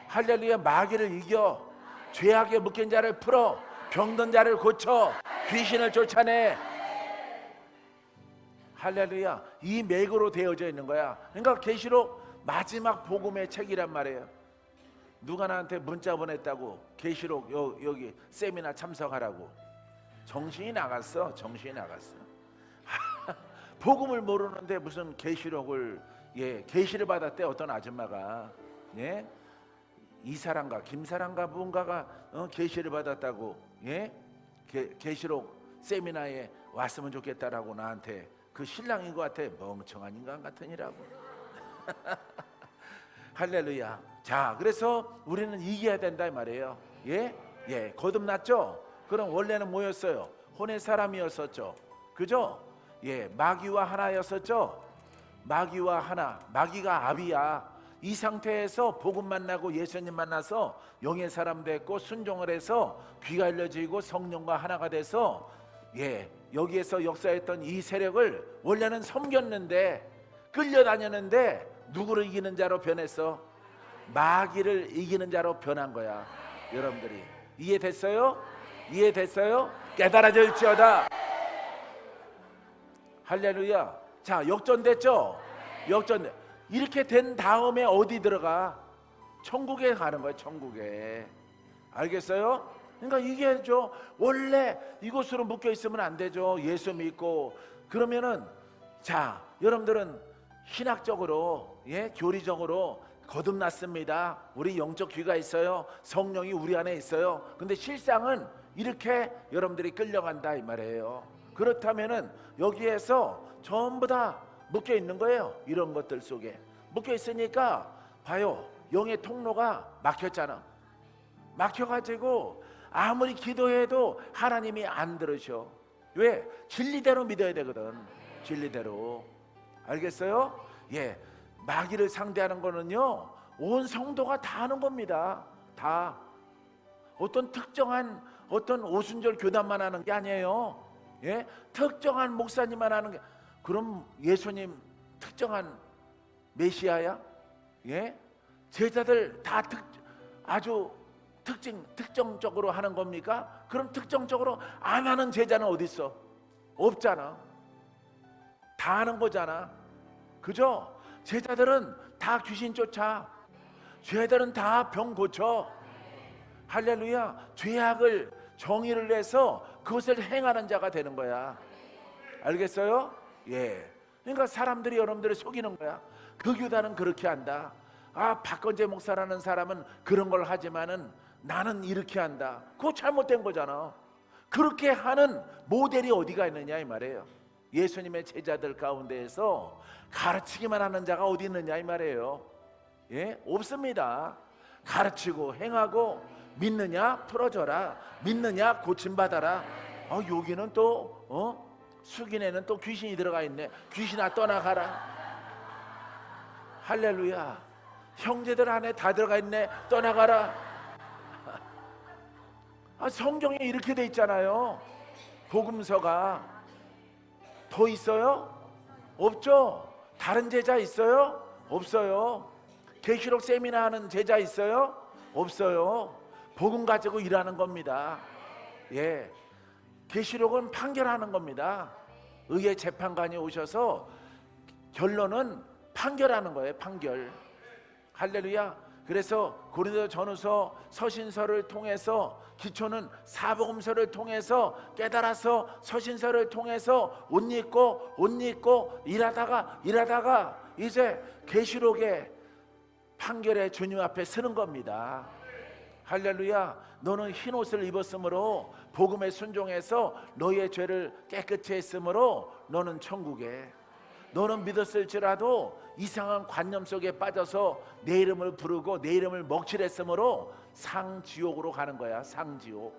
할렐루야. 마귀를 이겨, 죄악에 묶인 자를 풀어, 병든 자를 고쳐, 귀신을 쫓아내. 할렐루야. 이 맥으로 되어져 있는 거야. 그러니까 계시록 마지막 복음의 책이란 말이에요. 누가 나한테 문자 보냈다고 계시록 여기 세미나 참석하라고. 정신이 나갔어. 복음을 모르는데 무슨 계시록을, 계시를 받았대. 어떤 아줌마가, 이사랑가 김사랑가 무언가가 계시를 받았다고, 계시록 세미나에 왔으면 좋겠다라고 나한테. 그 신랑인 것 같아. 멍청한 인간 같으니라고. 할렐루야. 자, 그래서 우리는 이겨야 된다 이 말이에요. 거듭났죠. 그럼 원래는 뭐였어요? 혼의 사람이었었죠. 그죠? 마귀와 하나였었죠. 마귀와 하나. 마귀가 아비야. 이 상태에서 복음 만나고 예수님 만나서 영의 사람 됐고 순종을 해서 귀가 열려지고 성령과 하나가 돼서, 여기에서 역사했던 이 세력을 원래는 섬겼는데, 끌려다녔는데 누구를 이기는 자로 변했어? 마귀를 이기는 자로 변한 거야. 여러분들이 이해됐어요? 깨달아질지어다. 할렐루야. 자, 역전됐죠? 이렇게 된 다음에 어디 들어가? 천국에 가는 거예요. 천국에. 알겠어요? 그러니까 이게 원래 이곳으로 묶여 있으면 안 되죠. 예수 믿고. 그러면은, 자, 여러분들은 신학적으로, 교리적으로 거듭났습니다. 우리 영적 귀가 있어요. 성령이 우리 안에 있어요. 근데 실상은 이렇게 여러분들이 끌려간다 이 말이에요. 그렇다면은 여기에서 전부 다 묶여 있는 거예요. 이런 것들 속에 묶여 있으니까 봐요. 영의 통로가 막혔잖아. 막혀가지고 아무리 기도해도 하나님이 안 들으셔. 왜? 진리대로 믿어야 되거든. 진리대로. 알겠어요? 마귀를 상대하는 거는요, 온 성도가 다 하는 겁니다. 다. 어떤 특정한 어떤 오순절 교단만 하는 게 아니에요. 특정한 목사님만 하는 게. 그럼 예수님 특정한 메시아야? 제자들 다 아주 특정적으로 하는 겁니까? 그럼 특정적으로 안 하는 제자는 어디 있어? 없잖아. 다 하는 거잖아. 그죠? 제자들은 다 귀신 쫓아. 죄들은 다 병 고쳐. 할렐루야. 죄악을 정의를 내서 그것을 행하는 자가 되는 거야. 알겠어요? 그러니까 사람들이 여러분들을 속이는 거야. 그 교단은 그렇게 한다. 아, 박건재 목사라는 사람은 그런 걸 하지만은 나는 이렇게 한다. 그거 잘못된 거잖아. 그렇게 하는 모델이 어디가 있느냐 이 말이에요. 예수님의 제자들 가운데에서 가르치기만 하는 자가 어디 있느냐 이 말이에요. 예? 없습니다. 가르치고 행하고 믿느냐 풀어줘라, 믿느냐 고침받아라. 여기는 또 숙인에는 또 귀신이 들어가 있네. 귀신아 떠나가라. 할렐루야. 형제들 안에 다 들어가 있네. 떠나가라. 성경에 이렇게 돼 있잖아요. 복음서가. 더 있어요? 없죠. 다른 제자 있어요? 없어요. 계시록 세미나 하는 제자 있어요? 없어요. 복음 가지고 일하는 겁니다. 예, 계시록은 판결하는 겁니다. 의회 재판관이 오셔서 결론은 판결하는 거예요. 판결. 할렐루야. 그래서 고린도 전후서 서신서를 통해서, 기초는 사복음서를 통해서 깨달아서 서신서를 통해서 옷 입고 일하다가 이제 계시록의 판결에 주님 앞에 서는 겁니다. 할렐루야. 너는 흰 옷을 입었으므로 복음에 순종해서 너의 죄를 깨끗이 했으므로 너는 천국에, 너는 믿었을지라도 이상한 관념 속에 빠져서 내 이름을 부르고 내 이름을 먹칠했으므로 상지옥으로 가는 거야. 상지옥.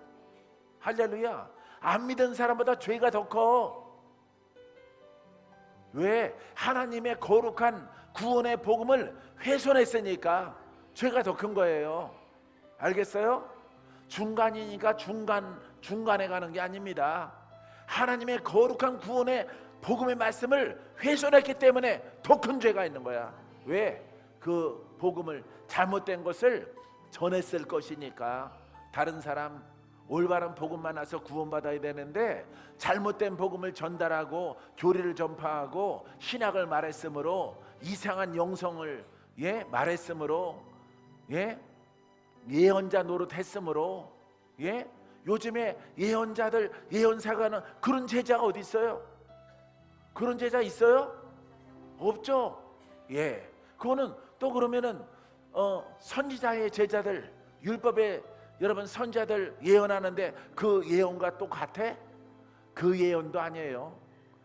할렐루야. 안 믿은 사람보다 죄가 더 커. 왜? 하나님의 거룩한 구원의 복음을 훼손했으니까 죄가 더 큰 거예요. 알겠어요? 중간이니까 중간에 가는 게 아닙니다. 하나님의 거룩한 구원의 복음의 말씀을 훼손했기 때문에 더 큰 죄가 있는 거야. 왜? 그 복음을 잘못된 것을 전했을 것이니까. 다른 사람 올바른 복음만 와서 구원받아야 되는데 잘못된 복음을 전달하고 교리를 전파하고 신학을 말했으므로, 이상한 영성을 말했으므로, 예언자 노릇했으므로, 요즘에 예언자들, 예언사가는 그런 제자가 어디 있어요? 그런 제자 있어요? 없죠. 그거는 또 그러면은 선지자의 제자들, 율법의 여러분 선자들 예언하는데 그 예언과 똑같아? 그 예언도 아니에요.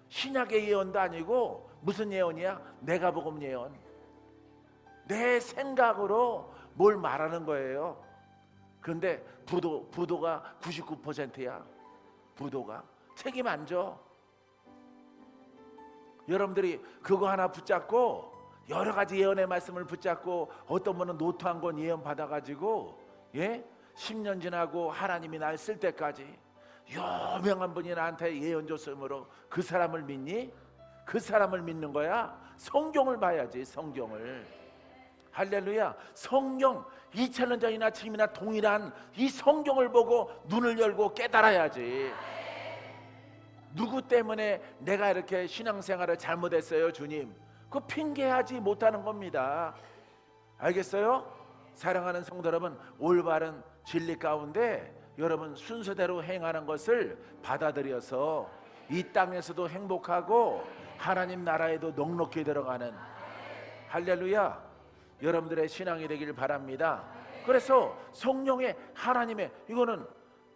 신약의 예언도 아니고 무슨 예언이야? 내가 복음 예언. 내 생각으로 뭘 말하는 거예요. 그런데 부도가 99%야. 부도가 책임 안 져. 여러분들이 그거 하나 붙잡고 여러 가지 예언의 말씀을 붙잡고, 어떤 분은 노트 한 권 예언 받아가지고 10년 지나고 하나님이 날 쓸 때까지 유명한 분이 나한테 예언 줬으므로 그 사람을 믿니? 그 사람을 믿는 거야? 성경을 봐야지. 성경을. 할렐루야. 성경 2000년 전이나 지금이나 동일한 이 성경을 보고 눈을 열고 깨달아야지. 누구 때문에 내가 이렇게 신앙생활을 잘못했어요 주님? 그 핑계하지 못하는 겁니다. 알겠어요? 사랑하는 성도 여러분, 올바른 진리 가운데 여러분 순서대로 행하는 것을 받아들여서 이 땅에서도 행복하고 하나님 나라에도 넉넉히 들어가는, 할렐루야, 여러분들의 신앙이 되길 바랍니다. 그래서 성령의, 하나님의, 이거는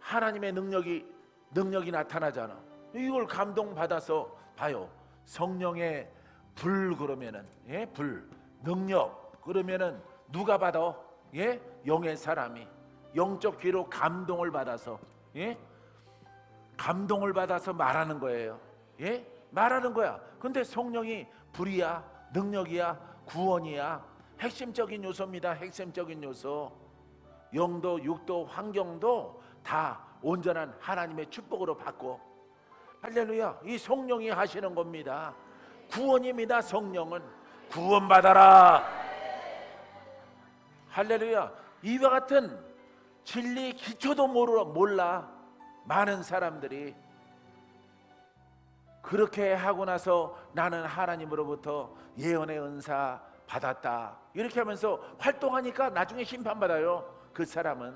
하나님의 능력이 나타나잖아. 이걸 감동받아서 봐요. 성령의 불 그러면은 불 능력 그러면은 누가 받아? 영의 사람이 영적 귀로 감동을 받아서 감동을 받아서 말하는 거예요. 말하는 거야. 근데 성령이 불이야, 능력이야, 구원이야. 핵심적인 요소입니다. 핵심적인 요소. 영도, 육도, 환경도 다 온전한 하나님의 축복으로 받고, 할렐루야, 이 성령이 하시는 겁니다. 구원입니다. 성령은 구원받아라. 할렐루야. 이와 같은 진리 기초도 몰라 많은 사람들이. 그렇게 하고 나서 나는 하나님으로부터 예언의 은사 받았다 이렇게 하면서 활동하니까 나중에 심판받아요. 그 사람은.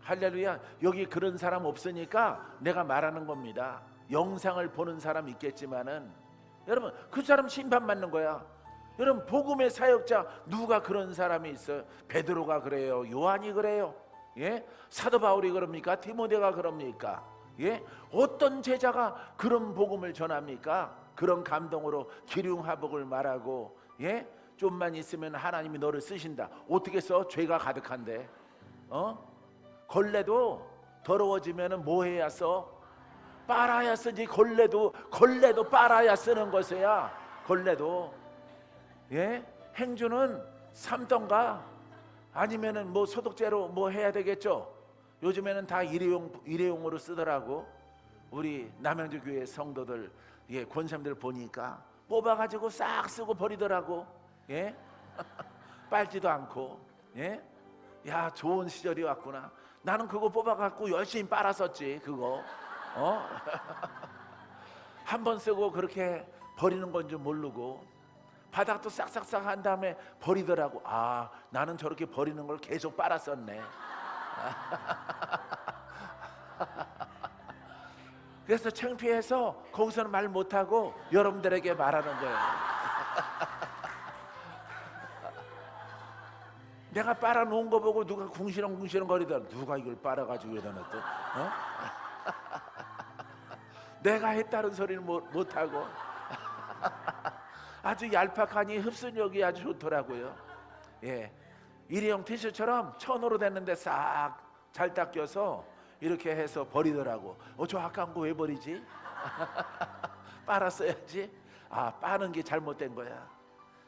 할렐루야. 여기 그런 사람 없으니까 내가 말하는 겁니다. 영상을 보는 사람 있겠지만은 여러분 그 사람 심판받는 거야. 여러분 복음의 사역자 누가 그런 사람이 있어요? 베드로가 그래요. 요한이 그래요. 예? 사도 바울이 그럽니까? 디모데가 그럽니까? 예? 어떤 제자가 그런 복음을 전합니까? 그런 감동으로 기륭하복을 말하고, 예? 좀만 있으면 하나님이 너를 쓰신다. 어떻게 써? 죄가 가득한데. 걸레도 더러워지면은 뭐 해야 써? 빨아야 쓰지. 걸레도 빨아야 쓰는 것이야. 걸레도. 예? 행주는 삶던가 아니면은 뭐 소독제로 뭐 해야 되겠죠. 요즘에는 다 일회용으로 쓰더라고. 우리 남양주 교회 성도들, 예, 권사님들 보니까 뽑아가지고 싹 쓰고 버리더라고. 예? 빨지도 않고. 예? 야, 좋은 시절이 왔구나. 나는 그거 뽑아갖고 열심히 빨았었지. 그거 한 번 쓰고 그렇게 버리는 건 줄 모르고 바닥도 싹싹싹 한 다음에 버리더라고. 아, 나는 저렇게 버리는 걸 계속 빨았었네. 그래서 창피해서 거기서는 말 못하고 여러분들에게 말하는 거예요. 내가 빨아놓은 거 보고 누가 궁시렁궁시렁 거리더라. 누가 이걸 빨아가지고 여기다 놨대? 내가 했다는 소리는 못하고 아주 얄팍하니 흡수력이 아주 좋더라고요. 예, 일회용 티슈처럼 천으로 됐는데 싹 잘 닦여서 이렇게 해서 버리더라고. 저 아까운 거 왜 버리지? 빨았어야지. 아, 빠는 게 잘못된 거야.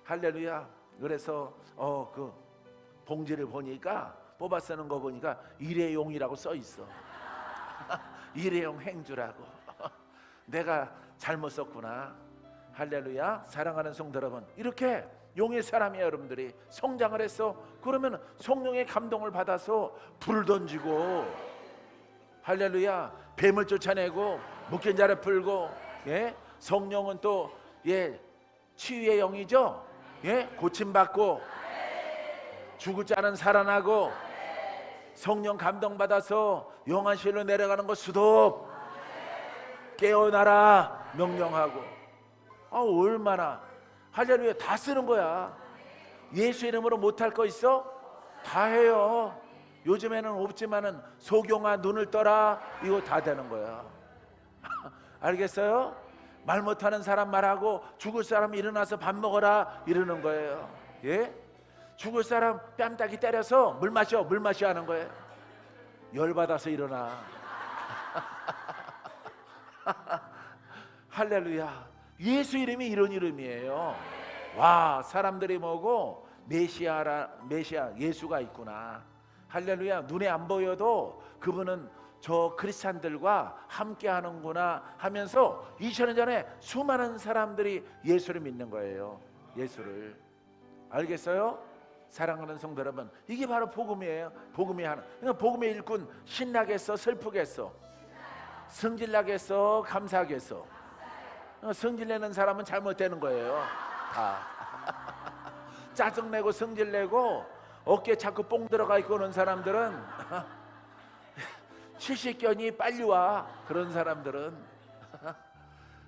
할렐루야. 그래서 그 봉지를 보니까 뽑아 쓰는 거 보니까 일회용이라고 써 있어. 일회용 행주라고. 내가 잘못 썼구나. 할렐루야. 사랑하는 성도 여러분, 이렇게 용의 사람이 여러분들이 성장을 했어. 그러면 성령의 감동을 받아서 불을 던지고, 할렐루야, 뱀을 쫓아내고 묶인 자를 풀고, 예? 성령은 또 치유의 영이죠. 예? 고침받고 죽을 자는 살아나고 성령 감동 받아서 영안실로 내려가는 것 수도 깨어나라 명령하고. 얼마나 할렐루야. 다 쓰는 거야. 예수 이름으로 못할 거 있어? 다 해요. 요즘에는 없지만은 소경아 눈을 떠라, 이거 다 되는 거야. 알겠어요? 말 못하는 사람 말하고 죽을 사람 일어나서 밥 먹어라 이러는 거예요. 예? 죽을 사람 뺨따기 때려서 물 마셔 하는 거예요. 열받아서 일어나. 할렐루야. 예수 이름이 이런 이름이에요. 와, 사람들이 뭐고 메시아 예수가 있구나. 할렐루야. 눈에 안 보여도 그분은 저 크리스찬들과 함께 하는구나 하면서 2000년 전에 수많은 사람들이 예수를 믿는 거예요. 예수를. 알겠어요? 사랑하는 성도 여러분, 이게 바로 복음이에요. 복음이 하나. 그러니까 복음의 일꾼 신나겠어, 슬프겠어? 승질나겠어, 감사하겠어? 성질내는 사람은 잘못되는 거예요. 다. 짜증내고 성질내고 어깨에 자꾸 뽕 들어가 있고 그런 사람들은 70견이 빨리 와. 그런 사람들은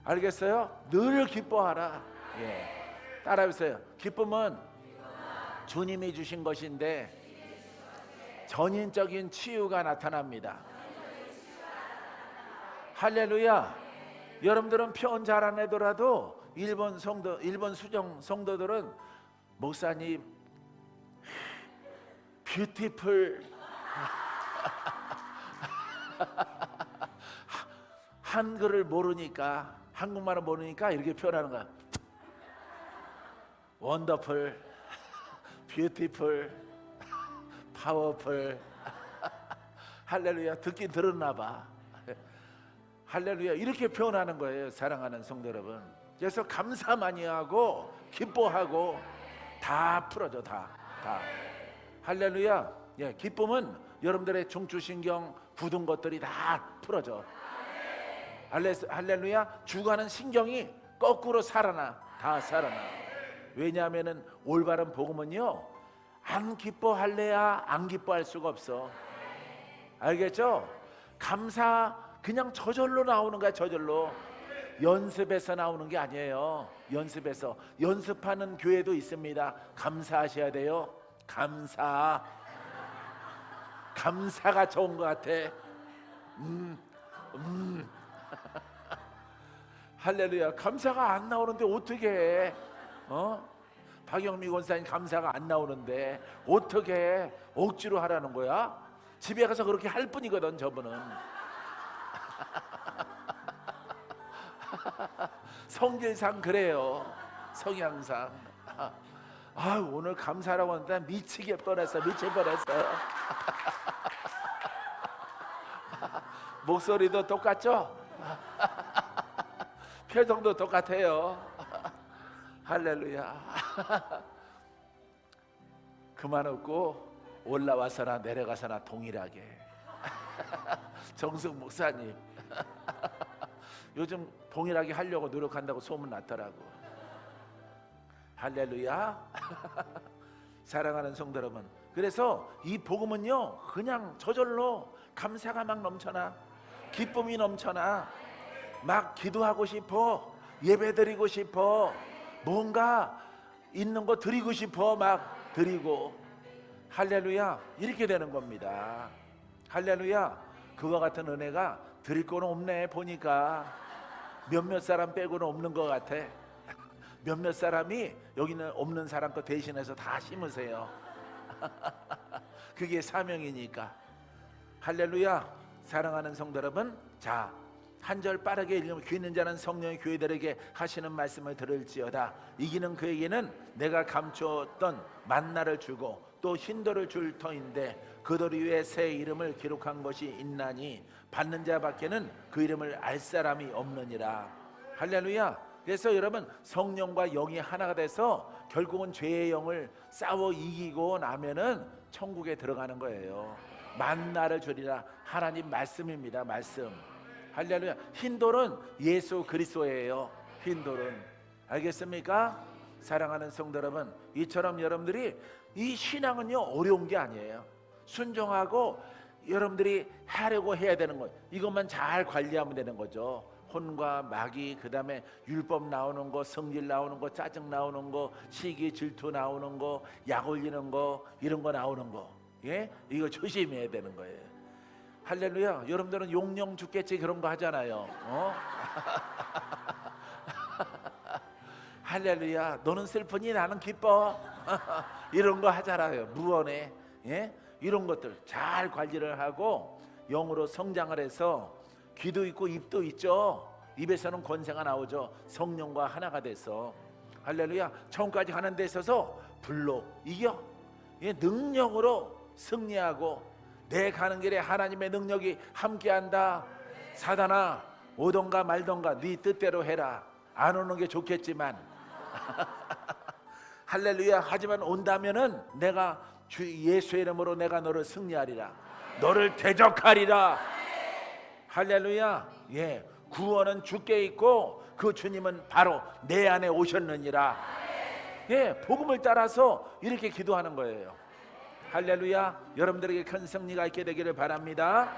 알겠어요? 늘 기뻐하라. 예. 따라해보세요. 기쁨은 주님이 주신 것인데 전인적인 치유가 나타납니다. 할렐루야. 여러분들은 표현 잘 안 하더라도 일본 수정 성도들은 목사님 뷰티풀 한글을 모르니까, 한국말을 모르니까 이렇게 표현하는 거야. 원더풀, 뷰티풀, 파워풀. 할렐루야. 듣긴 들었나 봐. 할렐루야. 이렇게 표현하는 거예요. 사랑하는 성도 여러분. 그래서 감사 많이 하고 기뻐하고 다 풀어져. 다. 할렐루야. 예, 기쁨은 여러분들의 중추신경 굳은 것들이 다 풀어져. 할렐루야. 죽어가는 신경이 거꾸로 살아나. 다 살아나. 왜냐하면은 올바른 복음은요, 안 기뻐할래야 안 기뻐할 수가 없어. 알겠죠? 감사 그냥 저절로 나오는 거야. 저절로. 연습해서 나오는 게 아니에요. 연습해서. 연습하는 교회도 있습니다. 감사하셔야 돼요. 감사가 좋은 것 같아. 할렐루야. 감사가 안 나오는데 어떻게 해? 박영미 권사님 감사가 안 나오는데 어떻게 억지로 하라는 거야? 집에 가서 그렇게 할 뿐이거든 저분은. 성질상 그래요. 성향상. 오늘 감사라고 하는데 미칠 뻔했어. 목소리도 똑같죠? 표정도 똑같아요. 할렐루야. 그만 웃고 올라와서나 내려가서나 동일하게. 정숙 목사님 요즘 동일하게 하려고 노력한다고 소문 났더라고. 할렐루야. 사랑하는 성도 여러분, 그래서 이 복음은요 그냥 저절로 감사가 막 넘쳐나, 기쁨이 넘쳐나, 막 기도하고 싶어, 예배드리고 싶어, 뭔가 있는 거 드리고 싶어, 막 드리고. 할렐루야. 이렇게 되는 겁니다. 할렐루야. 그와 같은 은혜가 드릴 거는 없네. 보니까 몇몇 사람 빼고는 없는 것 같아. 몇몇 사람이 여기는 없는 사람 거 대신해서 다 심으세요. 그게 사명이니까. 할렐루야. 사랑하는 성도 여러분, 자, 한 절 빠르게 읽으면 귀 있는 자는 성령의 교회들에게 하시는 말씀을 들을지어다. 이기는 그에게는 내가 감추었던 만나를 주고 또 흰돌을 줄 터인데 그돌 위에 새 이름을 기록한 것이 있나니 받는 자밖에는 그 이름을 알 사람이 없느니라. 할렐루야. 그래서 여러분, 성령과 영이 하나가 돼서 결국은 죄의 영을 싸워 이기고 나면은 천국에 들어가는 거예요. 만나를 주리라. 하나님 말씀입니다. 말씀. 할렐루야. 흰돌은 예수 그리스도예요. 흰돌은. 알겠습니까? 사랑하는 성도 여러분, 이처럼 여러분들이 이 신앙은요 어려운 게 아니에요. 순종하고 여러분들이 하려고 해야 되는 거, 이것만 잘 관리하면 되는 거죠. 혼과 마귀, 그 다음에 율법 나오는 거, 성질 나오는 거, 짜증 나오는 거, 시기 질투 나오는 거, 약 올리는 거, 이런 거 나오는 거, 예? 이거 조심해야 되는 거예요. 할렐루야. 여러분들은 용령 죽겠지 그런 거 하잖아요. 할렐루야. 너는 슬프니 나는 기뻐. 이런 거 하잖아요. 무언에. 예? 이런 것들 잘 관리를 하고 영으로 성장을 해서 귀도 있고 입도 있죠. 입에서는 권세가 나오죠. 성령과 하나가 돼서. 할렐루야. 처음까지 가는 데 있어서 불로 이겨. 예, 능력으로 승리하고 내 가는 길에 하나님의 능력이 함께한다. 사단아, 오던가 말던가 네 뜻대로 해라. 안 오는 게 좋겠지만 할렐루야. 하지만 온다면은 내가 주 예수의 이름으로 내가 너를 승리하리라. 너를 대적하리라. 할렐루야. 예, 구원은 주께 있고 그 주님은 바로 내 안에 오셨느니라. 예, 복음을 따라서 이렇게 기도하는 거예요. 할렐루야. 여러분들에게 큰 승리가 있게 되기를 바랍니다.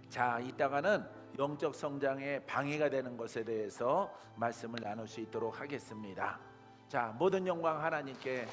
자, 이따가는 영적 성장에 방해가 되는 것에 대해서 말씀을 나눌 수 있도록 하겠습니다. 자, 모든 영광 하나님께